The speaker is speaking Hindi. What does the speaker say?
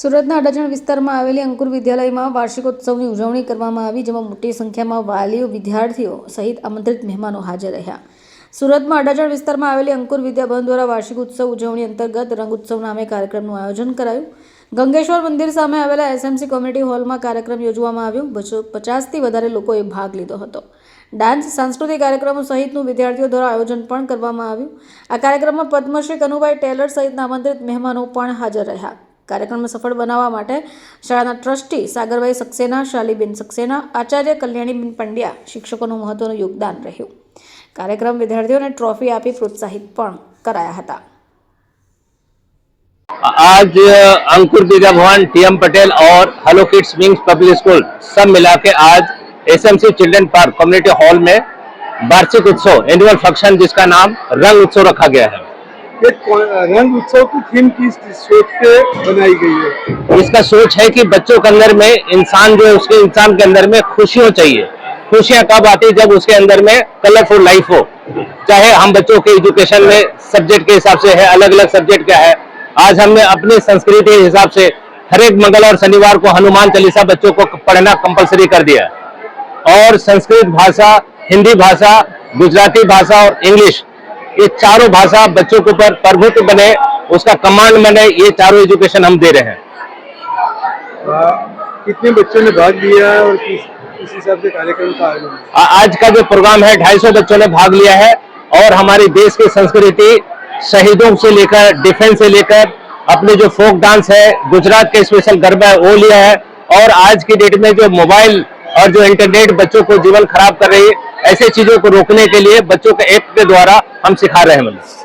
સુરતના અડાજણ વિસ્તારમાં આવેલી અંકુર વિદ્યાલયમાં વાર્ષિકોત્સવની ઉજવણી કરવામાં આવી, જેમાં મોટી સંખ્યામાં વાલીઓ, વિદ્યાર્થીઓ સહિત આમંત્રિત મહેમાનો હાજર રહ્યા. સુરતમાં અડાજણ વિસ્તારમાં આવેલી અંકુર વિદ્યાભવન દ્વારા વાર્ષિક ઉત્સવ ઉજવણી અંતર્ગત રંગ ઉત્સવ નામે કાર્યક્રમનું આયોજન કરાયું. ગંગેશ્વર મંદિર સામે આવેલા એસએમસી કોમ્યુનિટી હોલમાં કાર્યક્રમ યોજવામાં આવ્યો. 50થી વધારે લોકોએ ભાગ લીધો હતો. ડાન્સ, સાંસ્કૃતિક કાર્યક્રમો સહિતનું વિદ્યાર્થીઓ દ્વારા આયોજન પણ કરવામાં આવ્યું. આ કાર્યક્રમમાં પદ્મશ્રી કનુભાઈ ટેલર સહિતના આમંત્રિત મહેમાનો પણ હાજર રહ્યા. કાર્યક્રમને સફળ બનાવવા માટે શાળાના ટ્રસ્ટી સાગરભાઈ સક્સેના, શાલીબેન સક્સેના, આચાર્ય કલ્યાણીબેન પંડ્યા, શિક્ષકોનું મહત્વનું યોગદાન રહ્યું. કાર્યક્રમ વિદ્યાર્થીઓને ટ્રોફી આપી પ્રોત્સાહિત પણ કરાયા હતા. आज अंकुर विद्या भवन, टीएम पटेल और hello kids wings public school सब मिला के आज SMC children park community hall में वार्षिक उत्सव एनुअल फंक्शन जिसका नाम रंग उत्सव रखा गया है. रंग उत्सव की थीम किस सोच पे बनाई गई है? इसका सोच है कि बच्चों के अंदर में इंसान जो है उसके इंसान के अंदर में खुशियां चाहिए. खुशियां कब आती है? जब उसके अंदर में कलरफुल लाइफ हो. चाहे हम बच्चों के एजुकेशन में सब्जेक्ट के हिसाब से है, अलग अलग सब्जेक्ट क्या है. आज हमने अपनी संस्कृति के हिसाब से हर एक मंगल और शनिवार को हनुमान चालीसा बच्चों को पढ़ना कंपलसरी कर दिया. और संस्कृत भाषा, हिंदी भाषा, गुजराती भाषा और इंग्लिश, ये चारों भाषा बच्चों के ऊपर प्रभुत्व बने, उसका कमांड बने, ये चारों एजुकेशन हम दे रहे हैं. कितने बच्चों ने भाग लिया और किस हिसाब से कार्यक्रम का आयोजन? आज का जो प्रोग्राम है 250 बच्चों ने भाग लिया है. और हमारे देश की संस्कृति, शहीदों से लेकर डिफेंस से लेकर अपने जो फोक डांस है, गुजरात के स्पेशल गरबा है वो लिया है. और आज की डेट में जो मोबाइल और जो इंटरनेट बच्चों को जीवन खराब कर रही है, ऐसे चीजों को रोकने के लिए बच्चों के ऐप के द्वारा हम सिखा रहे हैं.